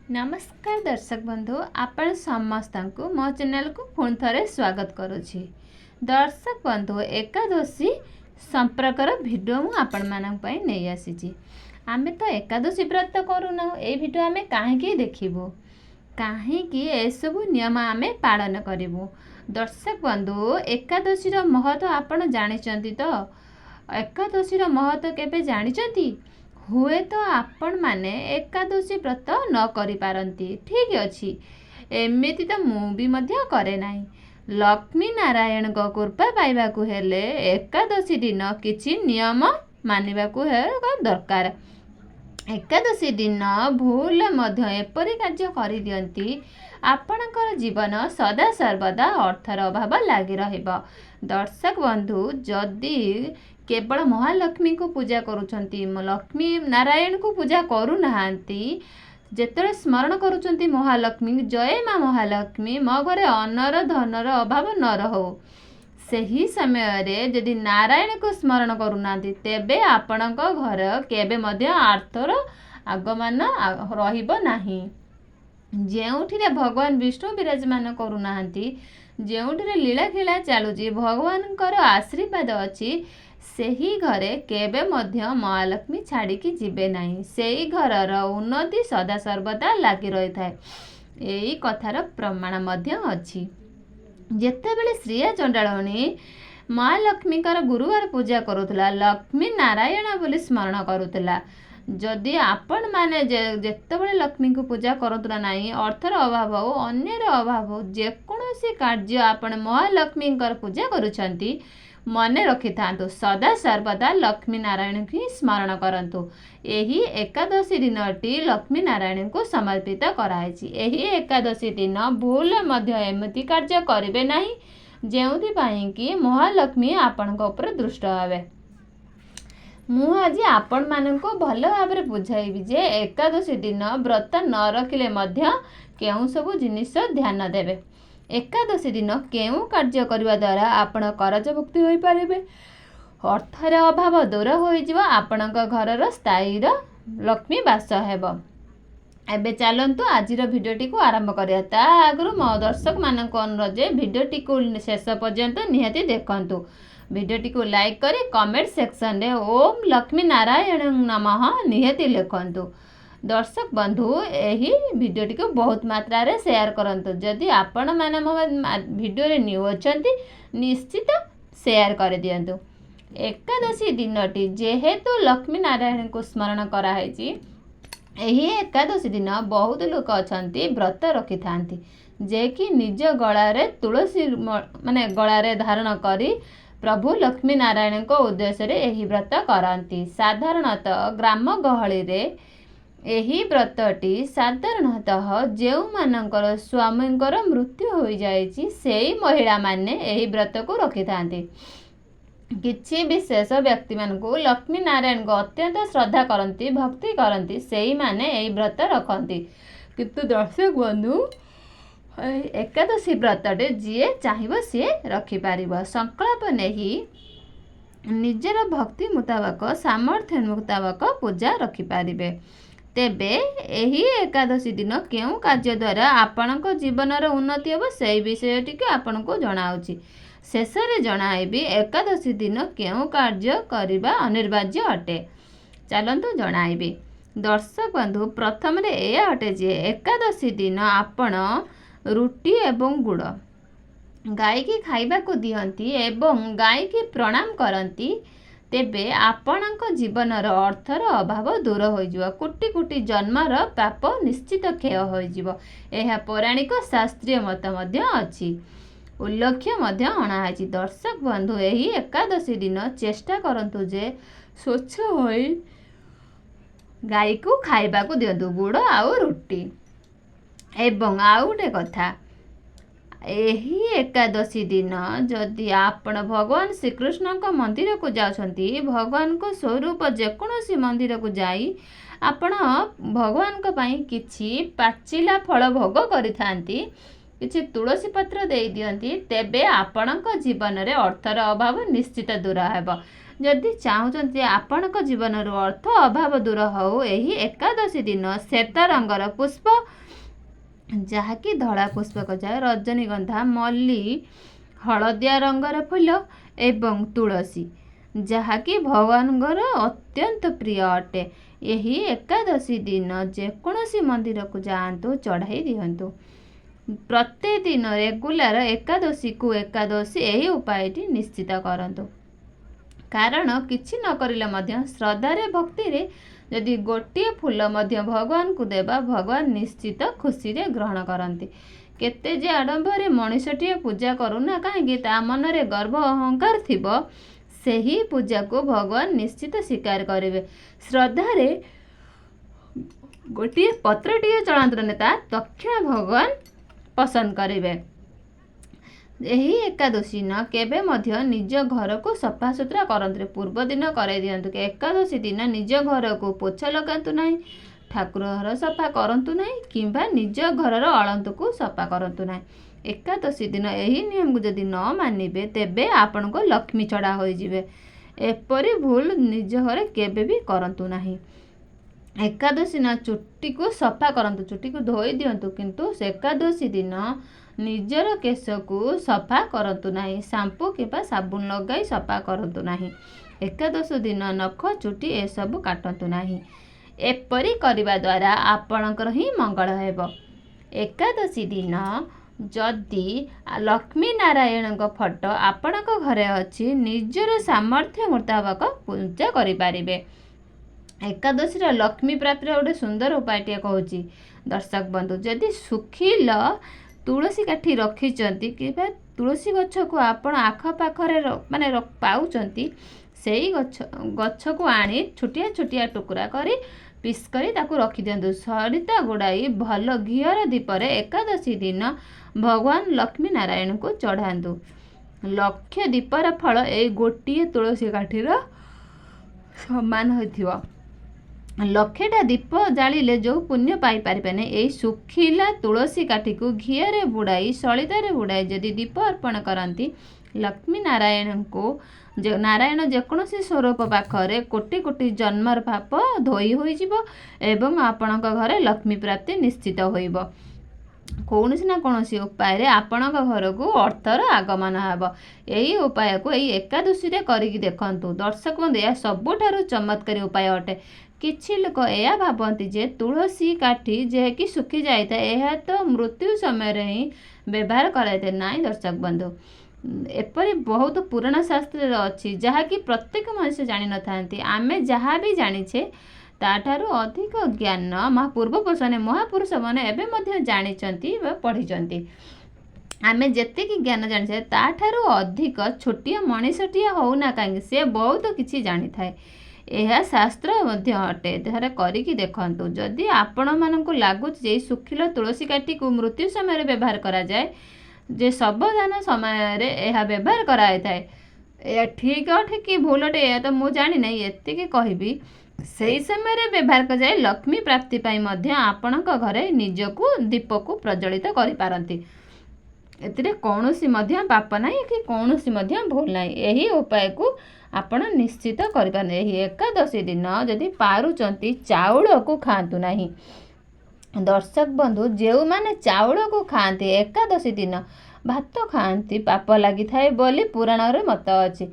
नमस्कार दर्शक बंधु आपण समस्त को मो चैनल को पुणी थे स्वागत करुछि। दर्शक बंधु एकादशी संपर्कर भिडियो मु आपण मानक पई नै आसीछि। आमे तो एकादशी व्रत करूना ए भिडियो आमे काहेकि देखिबो काहेकि ए सब नियम आमे पालन करिवो। दर्शक बंधु एकादशी रो महत्व आपण जानिचंती तो एकादशी रो महत्व केबे जानिचंती? हुए तो आपण माने एकादशी व्रत न करि पारंती, ठीक अछि। एमिति तो मु भी मध्य करे नाही। लक्ष्मी नारायण को कृपा पाइबा को हेले एकादशी दिन किछि नियम मानिबा को हे दरकार। एकादशी दिन भूल मध्य एपरि कार्य करि दियंती आपणकर जीवन सदा सर्वदा अर्थर अभाव लागी रहिबो। दर्शक बंधु जदि केवल महालक्ष्मी को पूजा करुचंती, लक्ष्मी नारायण को पूजा करू नहांती, जेतरे स्मरण करुचंती महालक्ष्मी जय माँ महालक्ष्मी मो घरे अनर धनर अभाव न रहो, सही समय रे यदि नारायण को स्मरण करू नांती तेबे आपणक घर केबे मध्य आर्थर आगमन रहिबो नाही। जेउठिरे भगवान विष्णु विराजमान करू नांती, जेउठिरे लीला खेला चालुची भगवानकर आशीर्वाद अछि, सेही घरे केबे मध्य महालक्ष्मी छाड़ी की जीवे नहीं। सेही घरर उन्नति सदा सर्वदा लागी रही थाए। एई कथार प्रमाण मध्य अछि। जेतेबेले श्रीया चंडाळणी महालक्ष्मी गुरुवार पूजा करुथला, लक्ष्मी नारायण बोली स्मरण करुथला। जदि आपण माने जेतेबेले लक्ष्मी को पूजा करतुला नाही, अर्थर अभाव हो अन्यर अभाव हो जेकोसी कार्य आपण महालक्ष्मी पूजा करुछंती, मने रखि थांतु सदा सर्वदा लक्ष्मी नारायण की स्मरण करंतु। एही एकादशी दिनटी लक्ष्मी नारायण को समर्पित कराइछि। एही एकादशी दिन भूल मध्य एमिति कार्य करिवे नाही जेउथि पई कि महालक्ष्मी आपनक ऊपर दृष्ट हेबे। मु आज आपण माननको भलो भाबरे बुझाइबि जे एकादशी दिन व्रत न रखिले मध्य केउ सब जिनिस ध्यान देबे। एकादशी दिन केउ कार्य करबा द्वारा आपण करज मुक्ति होई पारिबे, अर्थर अभाव दूर होई जिवो, आपणक घरर स्थायी लक्ष्मी वास हेबो। एबे चलंतु आजिर भिडियोटी को आरंभ करिया। ता आगरु मो दर्शक मानक अनुरोध जे भिडियोटी को शेष पर्यंत निहाती देखंतु। भिडियोटी को लाइक करी कमेंट सेक्शन रे ओम लक्ष्मी नारायण नमः निहाती लिखंतु। दर्शक बंधु एही भिडियोटी को बहुत मात्रा रे शेयर करंतु। जदि आपण माने मो भिडियो रे न्यू अछंती निश्चित शेयर कर दियंतु। एकादशी दिनटी जेहेतु लक्ष्मी नारायण को स्मरण करा हैछि, एही एकादशी दिन बहुत लोक अछंती व्रत रखि थांती जे कि निज गळा रे तुलसी माने गळा रे धारण करी प्रभु लक्ष्मी नारायण को उद्देश्य रे एही व्रत करंती। साधारणतः ग्राम गहली रे एही व्रतटी साधारणतः जेउ मानकर स्वामींकर मृत्यु हो जाइछि सेही महिला माने एही व्रत को रखि थांती। किछि विशेष व्यक्ति मान को लक्ष्मी नारायण को अत्यंत श्रद्धा करंती, भक्ति करंती, सेही माने एही व्रत रखंती। किंतु दर्शक बंधु एकादशी व्रतटे जीए चाहिबो सी रखि पारिबो। संकल्प नेही निजर भक्ति मुताबक सामर्थ्य मुताबक पूजा रखि पारिबे। तेबे एही एकादशी दिन केउ कार्य द्वारा आपणक जीवनर उन्नति हेबो सेही विषयटी के आपनको जणाउछि। शेषरे जणाइबि एकादशी दिन केउ कार्य करिबा अनिवार्य अटे। चलंतु जणाइबि। दर्शक बंधु प्रथम रे ए अटे जे एकादशी दिन आपण रुटी एवं गुड़ गाय की खाइबा को दियंती एवं गाय की प्रणाम करंती, तेबे आपणक जीवनर अर्थर अभाव दूर हो जिवो, कोटि कोटि जन्मर पाप निश्चित क्षय हो जिवो। एहा पौराणिक शास्त्रीय मत मध्य अछि, उल्लेख्य मध्य अणा हैछि। दर्शक बंधु एही एकादशी दिन चेष्टा करंतु जे स्वच्छ होई गाय को खाइबा को दियंतु गुड़ आउ रुटी। एवं आउ गोटे कथा, एही एकादशी दिन जदि आपण भगवान श्रीकृष्ण मंदिर को जाउछंती, भगवान को स्वरूप जेकोसी मंदिर को जाई आपण भगवान को पई किछि पाचिला फल भोग करिथांती, किछि तुलसी पत्र दे दियंती, तेबे आपणक जीवन रे अर्थर अभाव निश्चित दूर हेबो। ଯଦି ଚାହୁଁଛନ୍ତି ଆପଣଙ୍କ ଜୀବନରୁ ଅର୍ଥ ଅଭାବ ଦୂର ହେଉ, ଏହି ଏକାଦଶୀ ଦିନ ଶ୍ଵେତ ରଙ୍ଗର ପୁଷ୍ପ, ଯାହାକି ଧଳା ପୁଷ୍ପକ ଯାଏ, ରଜନୀଗନ୍ଧା, ମଲ୍ଲି, ହଳଦିଆ ରଙ୍ଗର ଫୁଲ ଏବଂ ତୁଳସୀ, ଯାହାକି ଭଗବାନଙ୍କର ଅତ୍ୟନ୍ତ ପ୍ରିୟ ଅଟେ, ଏହି ଏକାଦଶୀ ଦିନ ଯେକୌଣସି ମନ୍ଦିରକୁ ଯାଆନ୍ତୁ, ଚଢ଼ାଇ ଦିଅନ୍ତୁ। ପ୍ରତିଦିନ ରେଗୁଲାର ଏକାଦଶୀକୁ ଏକାଦଶୀ ଏହି ଉପାୟଟି ନିଶ୍ଚିତ କରନ୍ତୁ। କାରଣ କିଛି ନ କରିଲେ ମଧ୍ୟ ଶ୍ରଦ୍ଧାରେ ଭକ୍ତିରେ ଯଦି ଗୋଟିଏ ଫୁଲ ମଧ୍ୟ ଭଗବାନଙ୍କୁ ଦେବା, ଭଗବାନ ନିଶ୍ଚିତ ଖୁସିରେ ଗ୍ରହଣ କରନ୍ତି। କେତେ ଯେ ଆଡ଼ମ୍ବରରେ ମଣିଷଟିଏ ପୂଜା କରୁନା କାହିଁକି, ତା ମନରେ ଗର୍ବ ଅହଙ୍କାର ଥିବ, ସେହି ପୂଜାକୁ ଭଗବାନ ନିଶ୍ଚିତ ସ୍ୱୀକାର କରିବେ। ଶ୍ରଦ୍ଧାରେ ଗୋଟିଏ ପତ୍ରଟିଏ ଚଳାନ୍ତୁ ନା, ତା ତକ୍ଷଣ ଭଗବାନ ପସନ୍ଦ କରିବେ। ଏହି ଏକାଦଶୀ ଦିନ କେବେ ମଧ୍ୟ ନିଜ ଘରକୁ ସଫାସୁତୁରା କରନ୍ତୁ, ପୂର୍ବ ଦିନ କରାଇ ଦିଅନ୍ତୁ। ଏକାଦଶୀ ଦିନ ନିଜ ଘରକୁ ପୋଛା ଲଗାନ୍ତୁ ନାହିଁ, ଠାକୁର ଘର ସଫା କରନ୍ତୁ ନାହିଁ, କିମ୍ବା ନିଜ ଘରର ଅଳନ୍ତୁକୁ ସଫା କରନ୍ତୁ ନାହିଁ। ଏକାଦଶୀ ଦିନ ଏହି ନିୟମକୁ ଯଦି ନ ମାନିବେ, ତେବେ ଆପଣଙ୍କୁ ଲକ୍ଷ୍ମୀ ଚଢ଼ା ହୋଇଯିବେ। ଏପରି ଭୁଲ ନିଜ ଘରେ କେବେ ବି କରନ୍ତୁ ନାହିଁ। ଏକାଦଶୀ ଦିନ ଚୁଟିକୁ ସଫା କରନ୍ତୁ, ଚୁଟିକୁ ଧୋଇ ଦିଅନ୍ତୁ, କିନ୍ତୁ ଏକାଦଶୀ ଦିନ ନିଜର କେଶକୁ ସଫା କରନ୍ତୁ ନାହିଁ, ସାମ୍ପୁ କିମ୍ବା ସାବୁନ ଲଗାଇ ସଫା କରନ୍ତୁ ନାହିଁ। ଏକାଦଶୀ ଦିନ ନଖ, ଚୁଟି ଏସବୁ କାଟନ୍ତୁ ନାହିଁ। ଏପରି କରିବା ଦ୍ୱାରା ଆପଣଙ୍କର ହିଁ ମଙ୍ଗଳ ହେବ। ଏକାଦଶୀ ଦିନ ଯଦି ଲକ୍ଷ୍ମୀ ନାରାୟଣଙ୍କ ଫଟୋ ଆପଣଙ୍କ ଘରେ ଅଛି, ନିଜର ସାମର୍ଥ୍ୟ ମୁତାବକ ପୂଜା କରିପାରିବେ। ଏକାଦଶୀର ଲକ୍ଷ୍ମୀ ପ୍ରାପ୍ତିର ଗୋଟେ ସୁନ୍ଦର ଉପାୟଟିଏ କହୁଛି ଦର୍ଶକ ବନ୍ଧୁ। ଯଦି ଶୁଖିଲା ତୁଳସୀ କାଠି ରଖିଛନ୍ତି କିମ୍ବା ତୁଳସୀ ଗଛକୁ ଆପଣ ଆଖପାଖରେ ପାଉଛନ୍ତି, ସେଇ ଗଛକୁ ଆଣି ଛୋଟିଆ ଛୋଟିଆ ଟୁକୁରା କରି ପିସ୍ କରି ତାକୁ ରଖିଦିଅନ୍ତୁ। ସଳିତା ଗୁଡ଼ାଇ ଭଲ ଘିଅର ଦୀପରେ ଏକାଦଶୀ ଦିନ ଭଗବାନ ଲକ୍ଷ୍ମୀ ନାରାୟଣଙ୍କୁ ଚଢ଼ାନ୍ତୁ। ଲକ୍ଷ ଦୀପର ଫଳ ଏଇ ଗୋଟିଏ ତୁଳସୀ କାଠିର ସମାନ ହୋଇଥିବ। ଲକ୍ଷେଟା ଦୀପ ଜାଳିଲେ ଯେଉଁ ପୁଣ୍ୟ ପାଇପାରିବେନି, ଏହି ଶୁଖିଲା ତୁଳସୀ କାଠିକୁ ଘିଅରେ ବୁଡ଼ାଇ, ସଳିତାରେ ବୁଡ଼ାଇ ଯଦି ଦୀପ ଅର୍ପଣ କରନ୍ତି, ଲକ୍ଷ୍ମୀ ନାରାୟଣଙ୍କୁ ନାରାୟଣ ଯେକୌଣସି ସ୍ୱରୂପ ପାଖରେ କୋଟି କୋଟି ଜନ୍ମର ପାପ ଧୋଇ ହୋଇଯିବ ଏବଂ ଆପଣଙ୍କ ଘରେ ଲକ୍ଷ୍ମୀ ପ୍ରାପ୍ତି ନିଶ୍ଚିତ ହୋଇବ। କୌଣସି ନା କୌଣସି ଉପାୟରେ ଆପଣଙ୍କ ଘରକୁ ଅର୍ଥର ଆଗମନ ହେବ। ଏହି ଉପାୟକୁ ଏହି ଏକାଦଶୀରେ କରିକି ଦେଖନ୍ତୁ ଦର୍ଶକ ବନ୍ଧୁ, ଏହା ସବୁଠାରୁ ଚମତ୍କାରୀ ଉପାୟ ଅଟେ। କିଛି ଲୋକ ଏହା ଭାବନ୍ତି ଯେ ତୁଳସୀ କାଠି ଯେକି ଶୁଖି ଯାଇଥାଏ, ଏହା ତ ମୃତ୍ୟୁ ସମୟରେ ହିଁ ବ୍ୟବହାର କରାଯାଇଥାଏ। ନାହିଁ ଦର୍ଶକ ବନ୍ଧୁ, ଏପରି ବହୁତ ପୁରାଣ ଶାସ୍ତ୍ରରେ ଅଛି ଯାହାକି ପ୍ରତ୍ୟେକ ମଣିଷ ଜାଣିନଥାନ୍ତି। ଆମେ ଯାହା ବି ଜାଣିଛେ ତାଠାରୁ ଅଧିକ ଜ୍ଞାନ ମହାପୁରୁଷମାନେ ଏବେ ମଧ୍ୟ ଜାଣିଛନ୍ତି ବା ପଢ଼ିଛନ୍ତି। ଆମେ ଯେତିକି ଜ୍ଞାନ ଜାଣିଛେ ତାଠାରୁ ଅଧିକ ଛୋଟିଆ ମଣିଷଟିଏ ହେଉନା କାହିଁକି, ସେ ବହୁତ କିଛି ଜାଣିଥାଏ। ଏହା ଶାସ୍ତ୍ର ମଧ୍ୟ ଅଟେ। ଏଠାରେ କରିକି ଦେଖନ୍ତୁ। ଯଦି ଆପଣମାନଙ୍କୁ ଲାଗୁଛି ଯେ ଶୁଖିଲା ତୁଳସୀ କାଠିକୁ ମୃତ୍ୟୁ ସମୟରେ ବ୍ୟବହାର କରାଯାଏ, ଯେ ଶବଦାନ ସମୟରେ ଏହା ବ୍ୟବହାର କରାଯାଇଥାଏ, ଏହା ଠିକ୍ ଅଟେ କି ଭୁଲ ଅଟେ ଏହା ତ ମୁଁ ଜାଣିନାହିଁ, ଏତିକି କହିବି ସେହି ସମୟରେ ବ୍ୟବହାର କରାଯାଏ। ଲକ୍ଷ୍ମୀ ପ୍ରାପ୍ତି ପାଇଁ ମଧ୍ୟ ଆପଣଙ୍କ ଘରେ ନିଜକୁ ଦୀପକୁ ପ୍ରଜ୍ୱଳିତ କରିପାରନ୍ତି। ଏଥିରେ କୌଣସି ମଧ୍ୟ ପାପ ନାହିଁ କି କୌଣସି ମଧ୍ୟ ଭୁଲ ନାହିଁ। ଏହି ଉପାୟକୁ ଆପଣ ନିଶ୍ଚିତ କରିପାରନ୍ତି। ଏହି ଏକାଦଶୀ ଦିନ ଯଦି ପାରୁଛନ୍ତି ଚାଉଳକୁ ଖାଆନ୍ତୁ ନାହିଁ। ଦର୍ଶକ ବନ୍ଧୁ, ଯେଉଁମାନେ ଚାଉଳକୁ ଖାଆନ୍ତି ଏକାଦଶୀ ଦିନ ଭାତ ଖାଆନ୍ତି, ପାପ ଲାଗିଥାଏ ବୋଲି ପୁରାଣରେ ମତ ଅଛି।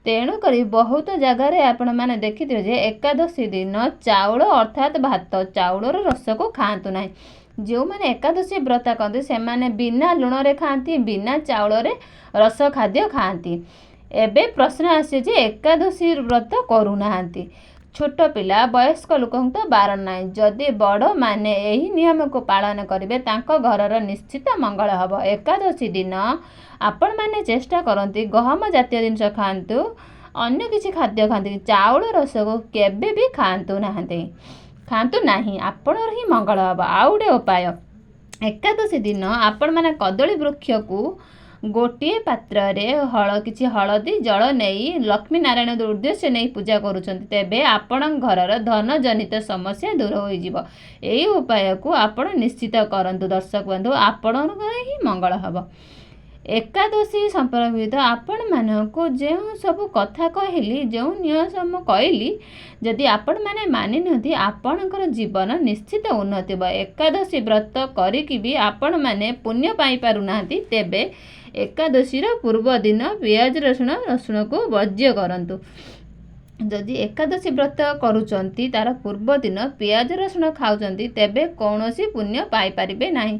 ତେଣୁକରି ବହୁତ ଜାଗାରେ ଆପଣମାନେ ଦେଖିଥିବେ ଯେ ଏକାଦଶୀ ଦିନ ଚାଉଳ ଅର୍ଥାତ୍ ଭାତ, ଚାଉଳର ରସକୁ ଖାଆନ୍ତୁ ନାହିଁ। ଯେଉଁମାନେ ଏକାଦଶୀ ବ୍ରତ କରନ୍ତି ସେମାନେ ବିନା ଲୁଣରେ ଖାଆନ୍ତି, ବିନା ଚାଉଳରେ ରସ ଖାଦ୍ୟ ଖାଆନ୍ତି। ଏବେ ପ୍ରଶ୍ନ ଆସେ ଯେ ଏକାଦଶୀ ବ୍ରତ କରୁନାହାନ୍ତି। ଛୋଟ ପିଲା, ବୟସ୍କ ଲୋକଙ୍କୁ ତ ବାରଣ ନାହିଁ। ଯଦି ବଡ଼ମାନେ ଏହି ନିୟମକୁ ପାଳନ କରିବେ, ତାଙ୍କ ଘରର ନିଶ୍ଚିତ ମଙ୍ଗଳ ହେବ। ଏକାଦଶୀ ଦିନ ଆପଣମାନେ ଚେଷ୍ଟା କରନ୍ତି ଗହମ ଜାତୀୟ ଜିନିଷ ଖାଆନ୍ତୁ, ଅନ୍ୟ କିଛି ଖାଦ୍ୟ ଖାଆନ୍ତି, ଚାଉଳ ରସକୁ କେବେ ବି ଖାଆନ୍ତୁ ନାହିଁ, ଆପଣଙ୍କର ହିଁ ମଙ୍ଗଳ ହେବ। ଆଉ ଗୋଟେ ଉପାୟ, ଏକାଦଶୀ ଦିନ ଆପଣମାନେ କଦଳୀ ବୃକ୍ଷକୁ ଗୋଟିଏ ପାତ୍ରରେ କିଛି ହଳଦୀ ଜଳ ନେଇ ଲକ୍ଷ୍ମୀ ନାରାୟଣ ଉଦ୍ଦେଶ୍ୟ ନେଇ ପୂଜା କରୁଛନ୍ତି, ତେବେ ଆପଣଙ୍କ ଘରର ଧନଜନିତ ସମସ୍ୟା ଦୂର ହୋଇଯିବ। ଏହି ଉପାୟକୁ ଆପଣ ନିଶ୍ଚିତ କରନ୍ତୁ ଦର୍ଶକ ବନ୍ଧୁ, ଆପଣଙ୍କର ହିଁ ମଙ୍ଗଳ ହେବ। ଏକାଦଶୀ ସମ୍ପର୍କିତ ଆପଣମାନଙ୍କୁ ଯେଉଁ ସବୁ କଥା କହିଲି, ଯେଉଁ ନିୟମ କହିଲି, ଯଦି ଆପଣମାନେ ମାନିନିଅନ୍ତି ଆପଣଙ୍କର ଜୀବନ ନିଶ୍ଚିତ ଉନ୍ନତି ହେବ। ଏକାଦଶୀ ବ୍ରତ କରିକି ବି ଆପଣମାନେ ପୁଣ୍ୟ ପାଇପାରୁନାହାନ୍ତି, ତେବେ ଏକାଦଶୀର ପୂର୍ବ ଦିନ ପିଆଜ ରସୁଣକୁ ବର୍ଜ୍ୟ କରନ୍ତୁ। ଯଦି ଏକାଦଶୀ ବ୍ରତ କରୁଛନ୍ତି ତାର ପୂର୍ବ ଦିନ ପିଆଜ ରସୁଣ ଖାଉଛନ୍ତି, ତେବେ କୌଣସି ପୁଣ୍ୟ ପାଇପାରିବେ ନାହିଁ।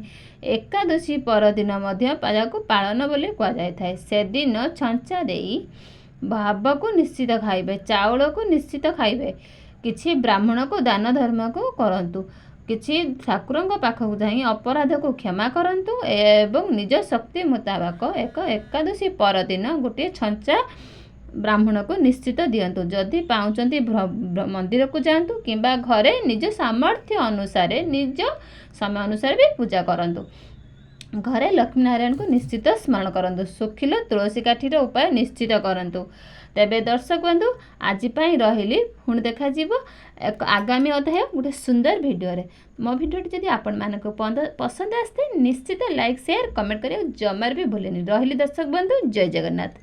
ଏକାଦଶୀ ପରଦିନ ମଧ୍ୟ ଯାହାକୁ ପାଳନ ବୋଲି କୁହାଯାଇଥାଏ, ସେଦିନ ଛଞ୍ଚା ଦେଇ ଭାବକୁ ନିଶ୍ଚିତ ଖାଇବେ, ଚାଉଳକୁ ନିଶ୍ଚିତ ଖାଇବେ। କିଛି ବ୍ରାହ୍ମଣକୁ ଦାନ ଧର୍ମକୁ କରନ୍ତୁ। କିଛି ଠାକୁରଙ୍କ ପାଖକୁ ଯାଇ ଅପରାଧକୁ କ୍ଷମା କରନ୍ତୁ ଏବଂ ନିଜ ଶକ୍ତି ମୁତାବକ ଏକାଦଶୀ ପରଦିନ ଗୋଟିଏ ଛଞ୍ଚା ବ୍ରାହ୍ମଣକୁ ନିଶ୍ଚିତ ଦିଅନ୍ତୁ। ଯଦି ପାଉଛନ୍ତି ମନ୍ଦିରକୁ ଯାଆନ୍ତୁ କିମ୍ବା ଘରେ ନିଜ ସାମର୍ଥ୍ୟ ଅନୁସାରେ, ନିଜ ସମୟ ଅନୁସାରେ ବି ପୂଜା କରନ୍ତୁ। ଘରେ ଲକ୍ଷ୍ମୀନାରାୟଣଙ୍କୁ ନିଶ୍ଚିତ ସ୍ମରଣ କରନ୍ତୁ। ଶୁଖିଲା ତୁଳସୀ କାଠିର ଉପାୟ ନିଶ୍ଚିତ କରନ୍ତୁ। ତେବେ ଦର୍ଶକ ବନ୍ଧୁ, ଆଜି ପାଇଁ ରହିଲି। ପୁଣି ଦେଖାଯିବ ଆଗାମୀ ଅଧ୍ୟାୟ ଗୋଟେ ସୁନ୍ଦର ଭିଡ଼ିଓରେ। ମୋ ଭିଡ଼ିଓଟି ଯଦି ଆପଣମାନଙ୍କୁ ପସନ୍ଦ ଆସିଥାଏ ନିଶ୍ଚିତ ଲାଇକ୍, ସେୟାର, କମେଣ୍ଟ କରିବାକୁ ଜମାରୁ ବି ଭୁଲେନି। ରହିଲି ଦର୍ଶକ ବନ୍ଧୁ, ଜୟ ଜଗନ୍ନାଥ।